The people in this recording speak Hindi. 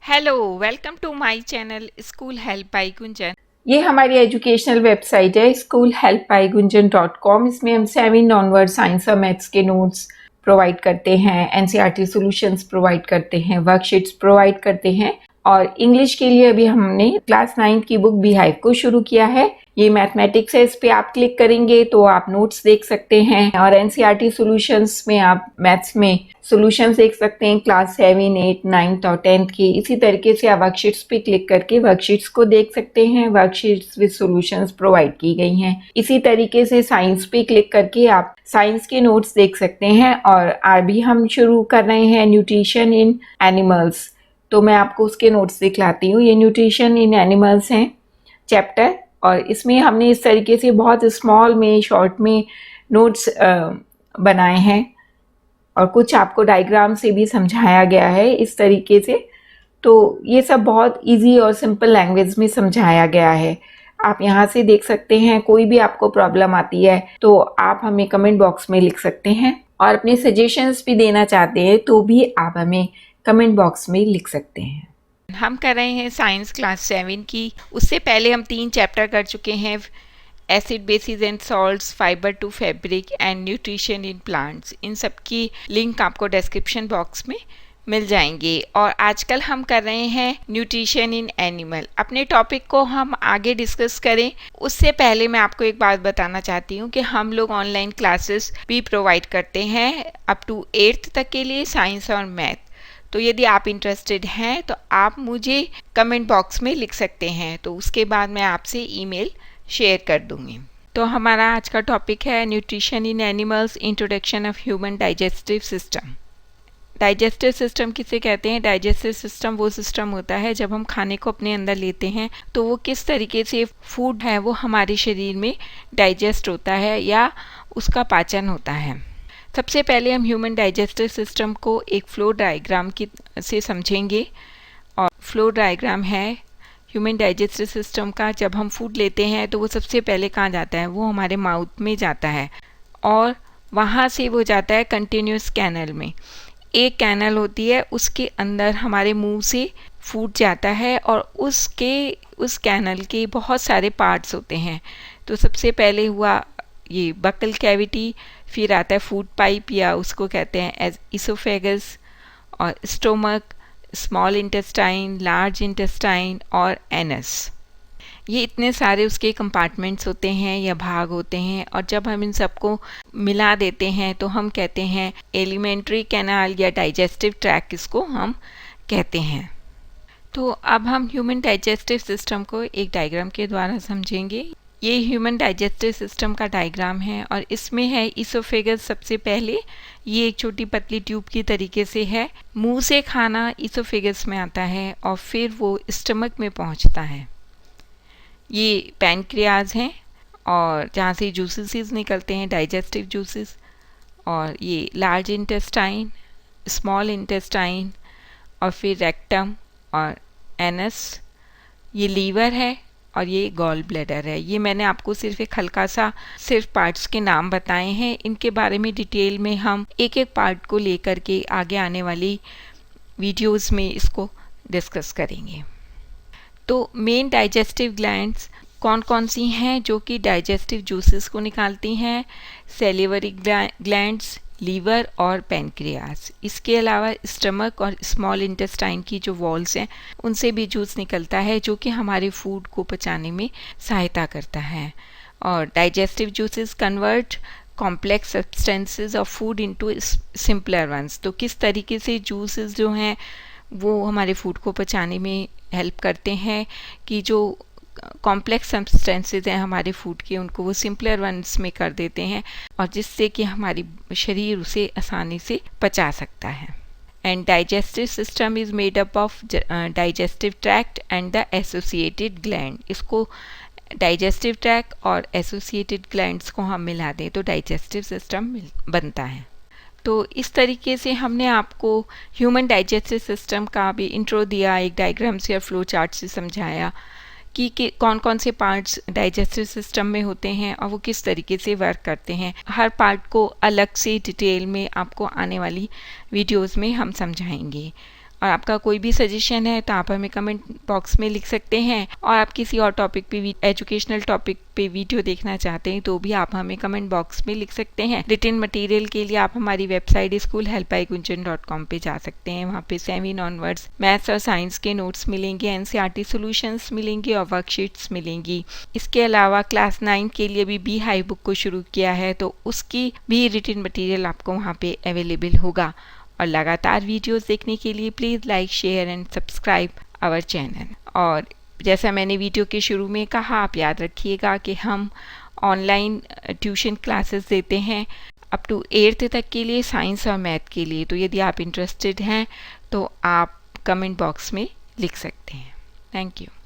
Hello, welcome to my channel school help by Gunjan. ये हमारी एजुकेशनल वेबसाइट है schoolhelpbygunjan.com। इसमें हम 7 ऑनवर्ड साइंस और मैथ्स के नोट्स प्रोवाइड करते हैं, एनसीईआरटी सॉल्यूशंस प्रोवाइड करते हैं, वर्कशीट्स प्रोवाइड करते हैं। और इंग्लिश के लिए अभी हमने क्लास 9 की बुक बिहाइव को शुरू किया है। ये मैथमेटिक्स है, इस पे आप क्लिक करेंगे तो आप नोट्स देख सकते हैं और एनसीईआरटी सॉल्यूशंस में आप मैथ्स में सॉल्यूशंस देख सकते हैं क्लास 7, 8, 9 और 10 के। इसी तरीके से आप वर्कशीट्स पे क्लिक करके वर्कशीट्स को देख सकते हैं। वर्कशीट्स विद सॉल्यूशंस प्रोवाइड की गई हैं। इसी तरीके से साइंस पे क्लिक करके आप साइंस के नोट्स देख सकते हैं। और अभी हम शुरू कर रहे हैं न्यूट्रिशन इन एनिमल्स, तो मैं आपको उसके नोट्स दिखलाती हूँ। ये न्यूट्रिशन इन एनिमल्स हैं चैप्टर, और इसमें हमने इस तरीके से बहुत स्मॉल में शॉर्ट में नोट्स बनाए हैं और कुछ आपको डायग्राम से भी समझाया गया है इस तरीके से। तो ये सब बहुत इजी और सिंपल लैंग्वेज में समझाया गया है। आप यहाँ से देख सकते हैं। कोई भी आपको प्रॉब्लम आती है तो आप हमें कमेंट बॉक्स में लिख सकते हैं, और अपने सजेशंस भी देना चाहते हैं तो भी आप हमें कमेंट बॉक्स में लिख सकते हैं। हम कर रहे हैं साइंस क्लास 7 की। उससे पहले हम 3 चैप्टर कर चुके हैं, acids bases and salts, fibre to fabric and nutrition in plants. इन सब की लिंक आपको डिस्क्रिप्शन बॉक्स में मिल जाएंगे। और आजकल हम कर रहे हैं न्यूट्रिशन इन एनिमल। अपने टॉपिक को हम आगे डिस्कस करें उससे पहले मैं आपको एक बात बताना चाहती हूँ कि हम लोग ऑनलाइन क्लासेस भी प्रोवाइड करते हैं अप टू 8th तक के लिए, साइंस और मैथ। तो यदि आप इंटरेस्टेड हैं तो आप मुझे कमेंट बॉक्स में लिख सकते हैं, तो उसके बाद मैं आपसे ईमेल शेयर कर दूंगी। तो हमारा आज का टॉपिक है nutrition in animals, introduction of human digestive system. Digestive system किसे कहते हैं? डाइजेस्टिव सिस्टम वो सिस्टम होता है जब हम खाने को अपने अंदर लेते हैं तो वो किस तरीके से फूड है वो हमारे शरीर में डाइजेस्ट होता है या उसका पाचन होता है। सबसे पहले हम ह्यूमन डाइजेस्टिव सिस्टम को एक फ्लो डायग्राम की से समझेंगे। और फ्लो डायग्राम है ह्यूमन डाइजेस्टिव सिस्टम का। जब हम फूड लेते हैं तो वो सबसे पहले कहाँ जाता है? वो हमारे माउथ में जाता है और वहाँ से वो जाता है कंटिन्यूस कैनल में। एक कैनल होती है, उसके अंदर हमारे मुंह से फूड जाता है और उस कैनल के बहुत सारे पार्ट्स होते हैं। तो सबसे पहले हुआ ये बकल कैविटी, फिर आता है फूड पाइप या उसको कहते हैं एज इसोफेगस, और stomach, small intestine, large intestine और एनस। ये इतने सारे उसके कंपार्टमेंट्स होते हैं या भाग होते हैं। और जब हम इन सबको मिला देते हैं तो हम कहते हैं एलिमेंट्री कैनाल या डाइजेस्टिव ट्रैक, इसको हम कहते हैं। तो अब हम ह्यूमन डाइजेस्टिव सिस्टम को एक डायग्राम के द्वारा समझेंगे। ये ह्यूमन डाइजेस्टिव सिस्टम का डायग्राम है और इसमें है इसोफेगस सबसे पहले। ये एक छोटी पतली ट्यूब की तरीके से है। मुंह से खाना इसोफेगस में आता है और फिर वो स्टमक में पहुंचता है। ये पैनक्रियाज हैं और जहाँ से जूसेस निकलते हैं, डाइजेस्टिव जूसेस। और ये लार्ज इंटेस्टाइन, स्मॉल इंटेस्टाइन और फिर रेक्टम और एनस। ये लीवर है और ये गॉल ब्लैडर है। ये मैंने आपको सिर्फ एक हल्का सा सिर्फ पार्ट्स के नाम बताए हैं। इनके बारे में डिटेल में हम एक एक पार्ट को लेकर के आगे आने वाली वीडियोस में इसको डिस्कस करेंगे। तो मेन डाइजेस्टिव ग्लैंड्स कौन कौन सी हैं जो कि डाइजेस्टिव जूसेस को निकालती हैं? सेलिवरी ग्लैंड्स, लीवर और पैनक्रियाज। इसके अलावा स्टमक और स्मॉल इंटेस्टाइन की जो वॉल्स हैं उनसे भी जूस निकलता है जो कि हमारे फूड को पचाने में सहायता करता है। और digestive juices convert complex substances of food into simpler ones. तो किस तरीके से जूसेस जो हैं वो हमारे फूड को पचाने में हेल्प करते हैं कि जो कॉम्प्लेक्स सब्सटेंसेस हैं हमारे फूड के, उनको वो सिंपलर वंस में कर देते हैं और जिससे कि हमारी शरीर उसे आसानी से पचा सकता है। And digestive system is made up of digestive tract and the associated gland. इसको डाइजेस्टिव ट्रैक्ट और एसोसिएटेड ग्लैंड्स को हम मिला दें तो डाइजेस्टिव सिस्टम बनता है। तो इस तरीके से हमने आपको ह्यूमन डाइजेस्टिव सिस्टम का भी इंट्रो दिया, एक डायग्राम से और फ्लो चार्ट से समझाया कि कौन कौन से पार्ट्स डाइजेस्टिव सिस्टम में होते हैं और वो किस तरीके से वर्क करते हैं। हर पार्ट को अलग से डिटेल में आपको आने वाली वीडियोस में हम समझाएंगे। और आपका कोई भी सजेशन है तो आप हमें कमेंट बॉक्स में लिख सकते हैं, और आप किसी और टॉपिक पे एजुकेशनल टॉपिक पे वीडियो देखना चाहते हैं तो भी आप हमें कमेंट बॉक्स में लिख सकते हैं। रिटन मटेरियल के लिए आप हमारी वेबसाइट schoolhelpbygunjan.com पे जा सकते हैं। वहाँ पे 7 ऑनवर्ड्स मैथ्स और साइंस के नोट्स मिलेंगे, एनसीईआरटी सॉल्यूशंस मिलेंगे और वर्कशीट्स मिलेंगी। इसके अलावा क्लास 9 के लिए भी बी हाई बुक को शुरू किया है, तो उसकी भी रिटन मटेरियल आपको वहाँ पे अवेलेबल होगा। और लगातार वीडियोस देखने के लिए please like, share and subscribe our channel. और जैसा मैंने वीडियो के शुरू में कहा, आप याद रखिएगा कि हम ऑनलाइन ट्यूशन क्लासेस देते हैं अप टू 8th तक के लिए, साइंस और मैथ के लिए। तो यदि आप इंटरेस्टेड हैं तो आप कमेंट बॉक्स में लिख सकते हैं। Thank you.